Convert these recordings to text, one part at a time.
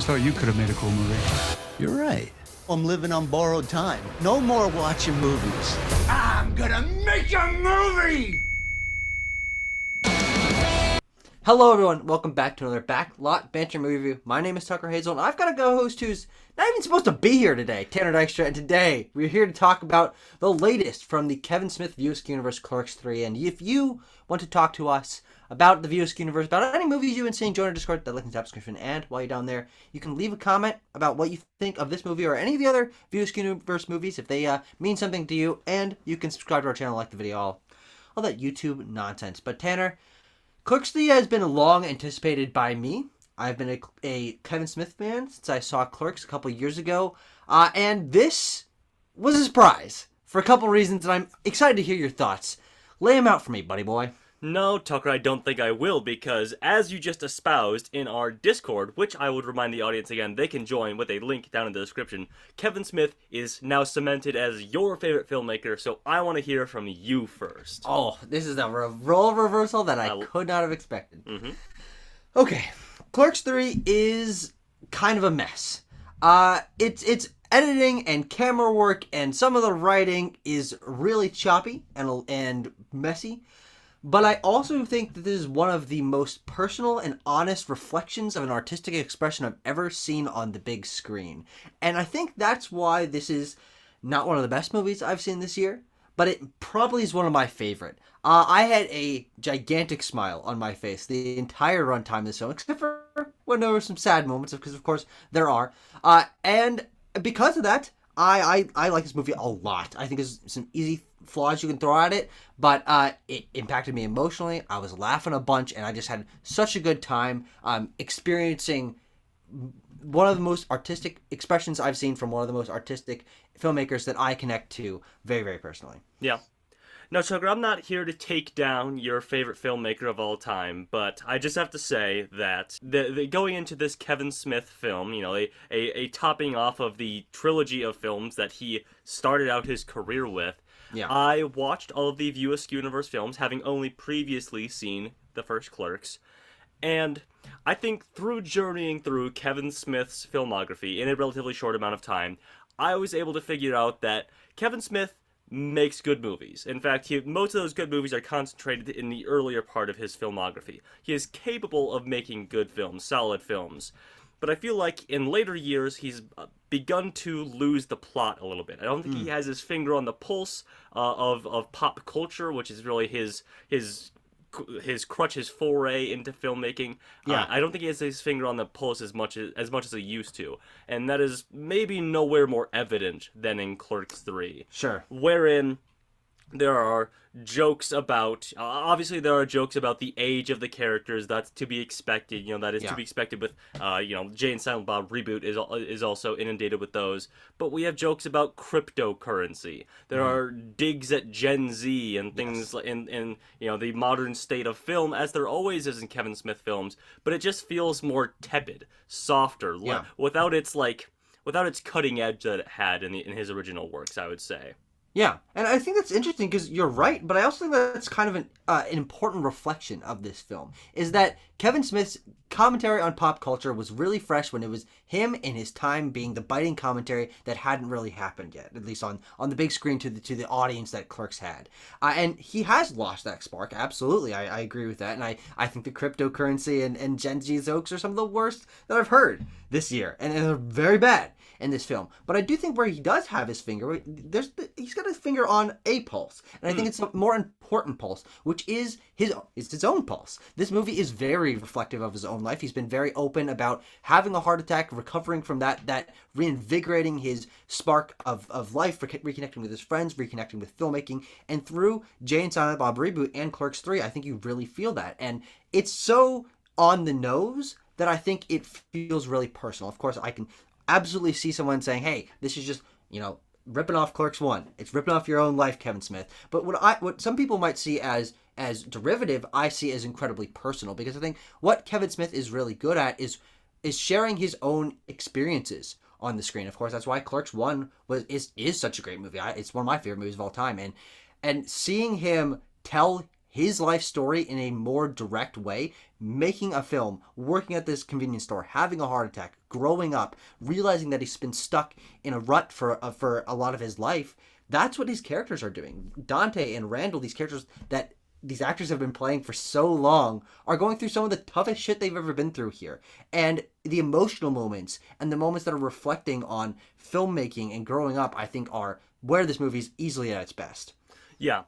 thought you could have made a cool movie. You're right. I'm living on borrowed time. No more watching movies. I'm gonna make a movie! Hello everyone, welcome back to another Backlot Banter movie review. My name is Tucker Hazel, and I've got a co-host who's not even supposed to be here today, Tanner Dykstra, and today we're here to talk about the latest from the Kevin Smith Askewniverse CLERKS 3, and if you want to talk to us about the Askewniverse, about any movies you've been seeing, join our Discord, the link in the description, and while you're down there, you can leave a comment about what you think of this movie or any of the other Askewniverse movies, if they mean something to you, and you can subscribe to our channel, like the video, all that YouTube nonsense. But Tanner, CLERKS 3 has been long anticipated by me. I've been a Kevin Smith fan since I saw CLERKS a couple years ago. And this was a surprise for a couple reasons, and I'm excited to hear your thoughts. Lay them out for me, buddy boy. No, Tucker, I don't think I will, because as you just espoused in our Discord, which I would remind the audience again, they can join with a link down in the description, Kevin Smith is now cemented as your favorite filmmaker, so I want to hear from you first. Oh, this is a role reversal that I could not have expected. Okay, CLERKS 3 is kind of a mess. It's editing and camera work, and some of the writing is really choppy and messy. But I also think that this is one of the most personal and honest reflections of an artistic expression I've ever seen on the big screen. And I think that's why this is not one of the best movies I've seen this year, but it probably is one of my favorite. I had a gigantic smile on my face the entire runtime of this film, except for when there were some sad moments, because of course there are. And because of that, I like this movie a lot. I think there's some easy flaws you can throw at it, but it impacted me emotionally. I was laughing a bunch, and I just had such a good time experiencing one of the most artistic expressions I've seen from one of the most artistic filmmakers that I connect to very, very personally. Yeah. Now, Tucker, I'm not here to take down your favorite filmmaker of all time, but I just have to say that going into this Kevin Smith film, you know, a topping off of the trilogy of films that he started out his career with, yeah. I watched all of the Askewniverse films, having only previously seen the first CLERKS, and I think through journeying through Kevin Smith's filmography in a relatively short amount of time, I was able to figure out that Kevin Smith makes good movies. In fact, most of those good movies are concentrated in the earlier part of his filmography. He is capable of making good films, solid films. But I feel like in later years, he's begun to lose the plot a little bit. I don't think he has his finger on the pulse of pop culture, which is really his crutch, his foray into filmmaking. Yeah. I don't think he has his finger on the pulse as much as he used to. And that is maybe nowhere more evident than in CLERKS 3. Sure. Wherein there are jokes about, obviously there are jokes about the age of the characters. That's to be expected. You know, that is to be expected with, you know, Jay and Silent Bob reboot is also inundated with those. But we have jokes about cryptocurrency. There are digs at Gen Z and things in you know, the modern state of film, as there always is in Kevin Smith films. But it just feels more tepid, softer, without its cutting edge that it had in his original works, I would say. Yeah, and I think that's interesting because you're right, but I also think that's kind of an important reflection of this film, is that Kevin Smith's commentary on pop culture was really fresh when it was him in his time being the biting commentary that hadn't really happened yet, at least on the big screen to the audience that CLERKS had. And he has lost that spark, absolutely, I agree with that, and I think the cryptocurrency and Gen Z jokes are some of the worst that I've heard this year, and they're very bad in this film. But I do think where he does have his finger, he's got his finger on a pulse, and I think it's a more important pulse, which is his own pulse. This movie is very reflective of his own life. He's been very open about having a heart attack, recovering from that reinvigorating his spark of life, reconnecting with his friends, reconnecting with filmmaking, and through Jay and Silent Bob reboot and CLERKS 3, I think you really feel that, and it's so on the nose that I think it feels really personal. Of course, I can absolutely see someone saying, hey, this is just, you know, ripping off CLERKS 1. It's ripping off your own life, Kevin Smith. But what some people might see as derivative, I see as incredibly personal, because I think what Kevin Smith is really good at is sharing his own experiences on the screen. Of course, that's why CLERKS 1 is such a great movie. It's one of my favorite movies of all time. And seeing him tell his life story in a more direct way, making a film, working at this convenience store, having a heart attack, growing up, realizing that he's been stuck in a rut for a lot of his life. That's what these characters are doing. Dante and Randall, these characters that these actors have been playing for so long, are going through some of the toughest shit they've ever been through here. And the emotional moments and the moments that are reflecting on filmmaking and growing up, I think, are where this movie is easily at its best. Yeah.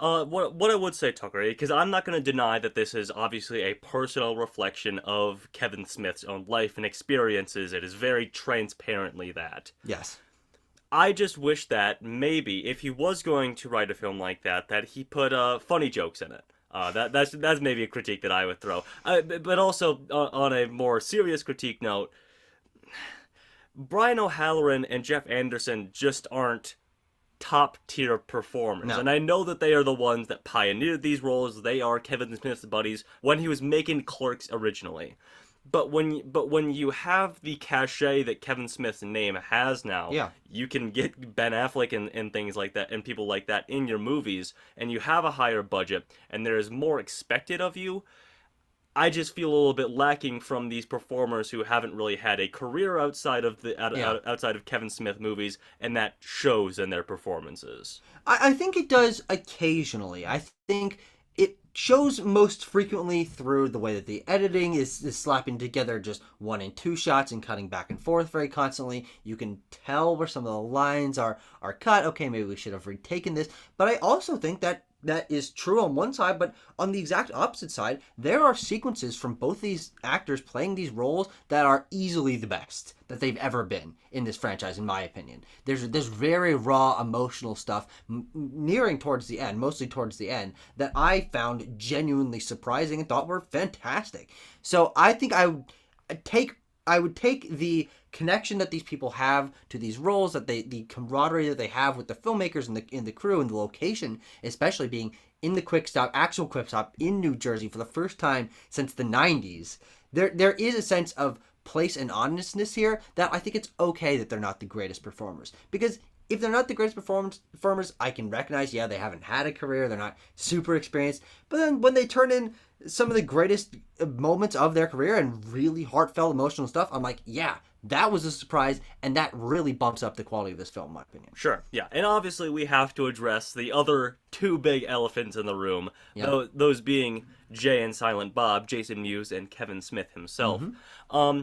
What I would say, Tucker, because I'm not going to deny that this is obviously a personal reflection of Kevin Smith's own life and experiences. It is very transparently that. Yes. I just wish that maybe if he was going to write a film like that he put funny jokes in it. That's maybe a critique that I would throw. But also on a more serious critique note, Brian O'Halloran and Jeff Anderson just aren't top tier performers. No. And I know that they are the ones that pioneered these roles. They are Kevin Smith's buddies when he was making Clerks originally. But when you have the cachet that Kevin Smith's name has now, yeah, you can get Ben Affleck and things like that and people like that in your movies, and you have a higher budget, and there is more expected of you. I just feel a little bit lacking from these performers who haven't really had a career outside of outside of Kevin Smith movies, and that shows in their performances. I think it does occasionally. I think it shows most frequently through the way that the editing is slapping together just 1 and 2 shots and cutting back and forth very constantly. You can tell where some of the lines are cut. Okay, maybe we should have retaken this. But I also think that is true on one side, but on the exact opposite side, there are sequences from both these actors playing these roles that are easily the best that they've ever been in this franchise, in my opinion. There's very raw emotional stuff nearing towards the end, mostly towards the end, that I found genuinely surprising and thought were fantastic. So I think I would take the connection that these people have to these roles, that the camaraderie that they have with the filmmakers and the crew and the location, especially being in the actual quick stop in New Jersey for the first time since the 90s. There is a sense of place and honestness here that I think it's okay that they're not the greatest performers. Because if they're not the greatest performers, I can recognize, yeah, they haven't had a career, they're not super experienced. But then when they turn in some of the greatest moments of their career and really heartfelt, emotional stuff, I'm like, yeah, that was a surprise, and that really bumps up the quality of this film, in my opinion. Sure, yeah. And obviously we have to address the other 2 big elephants in the room, those being Jay and Silent Bob, Jason Mewes, and Kevin Smith himself. Mm-hmm.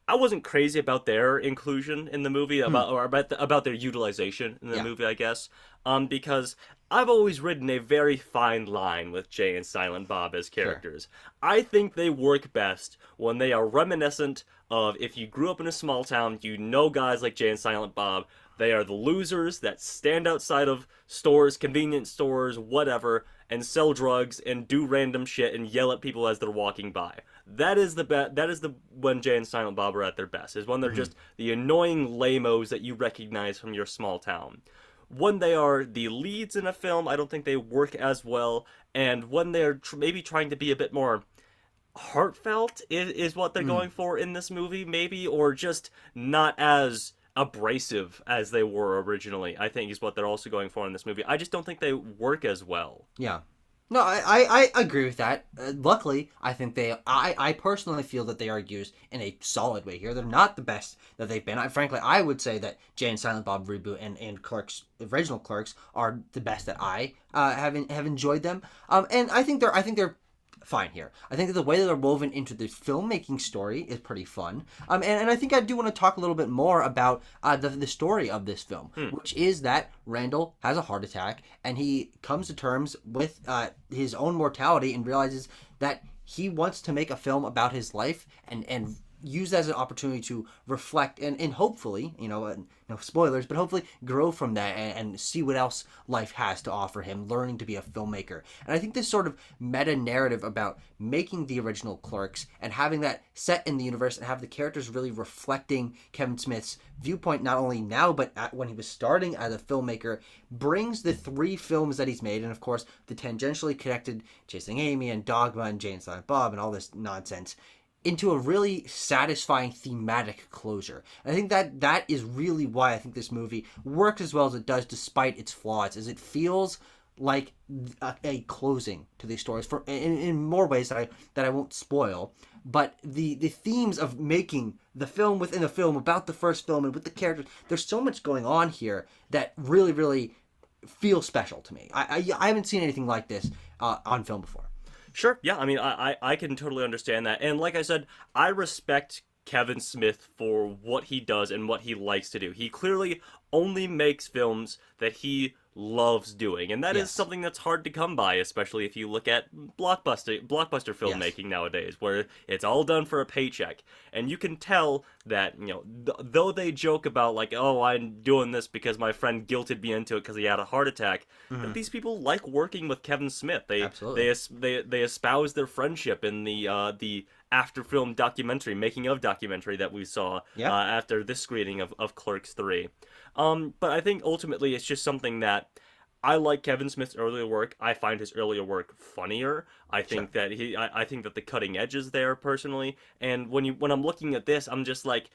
I wasn't crazy about their inclusion in the movie, about their utilization in the movie, I guess, because I've always ridden a very fine line with Jay and Silent Bob as characters. Sure. I think they work best when they are reminiscent of, if you grew up in a small town, you know guys like Jay and Silent Bob. They are the losers that stand outside of stores, convenience stores, whatever, and sell drugs and do random shit and yell at people as they're walking by. That is when Jay and Silent Bob are at their best, is when they're just the annoying lame-os that you recognize from your small town. When they are the leads in a film, I don't think they work as well, and when they're maybe trying to be a bit more heartfelt is what they're going for in this movie, maybe, or just not as abrasive as they were originally, I think is what they're also going for in this movie. I just don't think they work as well. Yeah. No, I agree with that. Luckily, I think I personally feel that they are used in a solid way here. They're not the best that they've been. Frankly, I would say that Jay and Silent Bob reboot and Clerks, original Clerks, are the best that I have enjoyed them. And I think they're fine here. I think that the way that they're woven into the filmmaking story is pretty fun. And I think I do want to talk a little bit more about the story of this film, which is that Randall has a heart attack and he comes to terms with his own mortality and realizes that he wants to make a film about his life and use that as an opportunity to reflect and hopefully, no spoilers, but hopefully grow from that and see what else life has to offer him, learning to be a filmmaker. And I think this sort of meta-narrative about making the original Clerks and having that set in the universe and have the characters really reflecting Kevin Smith's viewpoint, not only now, but when he was starting as a filmmaker, brings the 3 films that he's made, and of course, the tangentially connected Chasing Amy and Dogma and Jay and Silent Bob and all this nonsense, into a really satisfying thematic closure. And I think that is really why I think this movie works as well as it does despite its flaws, is it feels like a closing to these stories for in more ways that I won't spoil. But the themes of making the film within a film about the first film and with the characters, there's so much going on here that really, really feels special to me. I haven't seen anything like this on film before. Sure, yeah, I mean, I can totally understand that. And like I said, I respect Kevin Smith for what he does and what he likes to do. He clearly only makes films that he loves doing, and that is something that's hard to come by, especially if you look at blockbuster filmmaking nowadays, where it's all done for a paycheck. And you can tell that, you know, though they joke about like, oh, I'm doing this because my friend guilted me into it because he had a heart attack, that these people like working with Kevin Smith. They espouse their friendship in the after film documentary, making of documentary that we saw after this screening of Clerks 3. But I think ultimately it's just something that I like Kevin Smith's earlier work. I find his earlier work funnier. I think that I think that the cutting edge is there personally. And when I'm looking at this, I'm just like,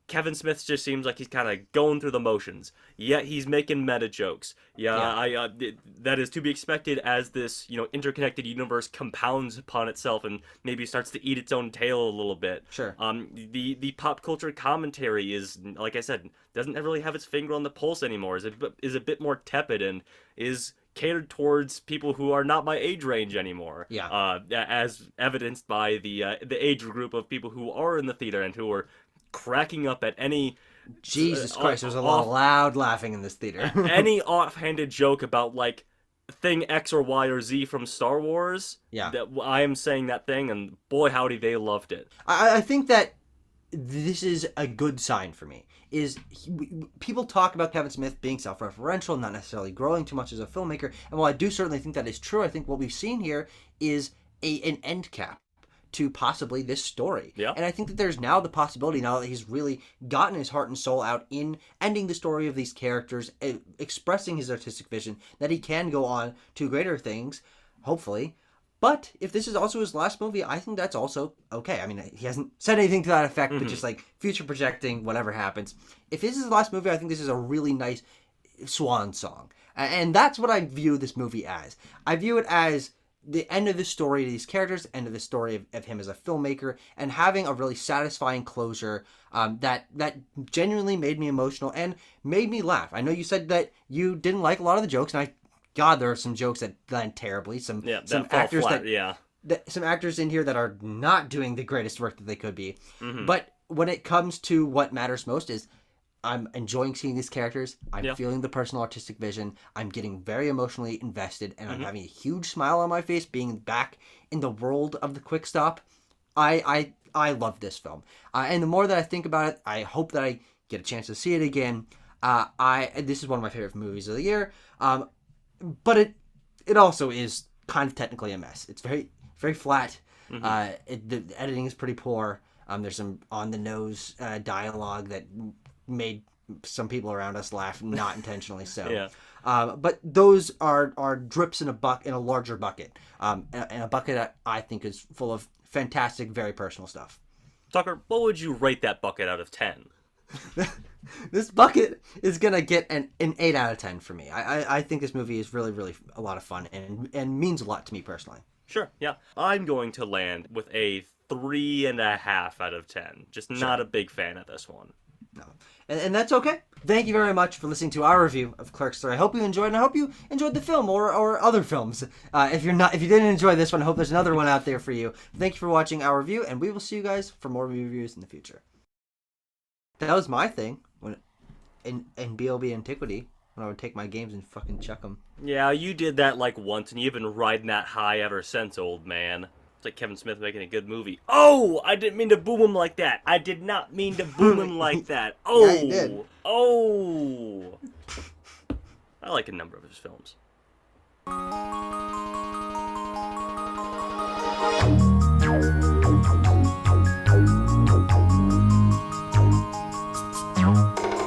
Kevin Smith just seems like he's kind of going through the motions. Yet he's making meta jokes. That is to be expected as this, you know, interconnected universe compounds upon itself and maybe starts to eat its own tail a little bit. Sure. The pop culture commentary is, like I said, doesn't really have its finger on the pulse anymore. Is a bit more tepid and is catered towards people who are not my age range anymore. As evidenced by the age group of people who are in the theater and who are cracking up at any Jesus Christ, there's a lot of loud laughing in this theater. any offhanded joke about like thing X or Y or Z from Star Wars. That I am saying that thing, and boy howdy, they loved it. I think that this is a good sign for me. People talk about Kevin Smith being self-referential, not necessarily growing too much as a filmmaker, and while I do certainly think that is true, I think what we've seen here is an end cap to possibly this story. And I think that there's now the possibility, now that he's really gotten his heart and soul out in ending the story of these characters, expressing his artistic vision, that he can go on to greater things, hopefully. But if this is also his last movie, I think that's also okay. I mean, he hasn't said anything to that effect, but just like future projecting, whatever happens. If this is his last movie, I think this is a really nice swan song. And that's what I view this movie as. I view it as the end of the story of these characters, end of the story of him as a filmmaker, and having a really satisfying closure that genuinely made me emotional and made me laugh. I know you said that you didn't like a lot of the jokes, and God, there are some jokes that land terribly. Some actors some actors in here that are not doing the greatest work that they could be. But when it comes to what matters most is I'm enjoying seeing these characters. I'm feeling the personal artistic vision. I'm getting very emotionally invested, and I'm having a huge smile on my face being back in the world of the Quick Stop. I love this film. And the more that I think about it, I hope that I get a chance to see it again. This is one of my favorite movies of the year. But it also is kind of technically a mess. It's very, very flat. The editing is pretty poor. There's some on-the-nose dialogue that made some people around us laugh, not intentionally so. But those are drips in a larger bucket. And a bucket that I think is full of fantastic, very personal stuff. Tucker, what would you rate that bucket out of 10? This bucket is going to get an 8 out of 10 for me. I think this movie is really, really a lot of fun and means a lot to me personally. Sure, yeah. I'm going to land with a 3.5 out of 10. Just not a big fan of this one. No. And that's okay. Thank you very much for listening to our review of Clerks 3. I hope you enjoyed, and I hope you enjoyed the film or other films. If you didn't enjoy this one, I hope there's another one out there for you. Thank you for watching our review, and we will see you guys for more reviews in the future. That was my thing in BLB Antiquity, when I would take my games and fucking chuck them. Yeah, you did that like once, and you've been riding that high ever since, old man. It's like Kevin Smith making a good movie. Oh, I didn't mean to boom him like that. I did not mean to boom him like that. Oh, yeah, you did. Oh. I like a number of his films.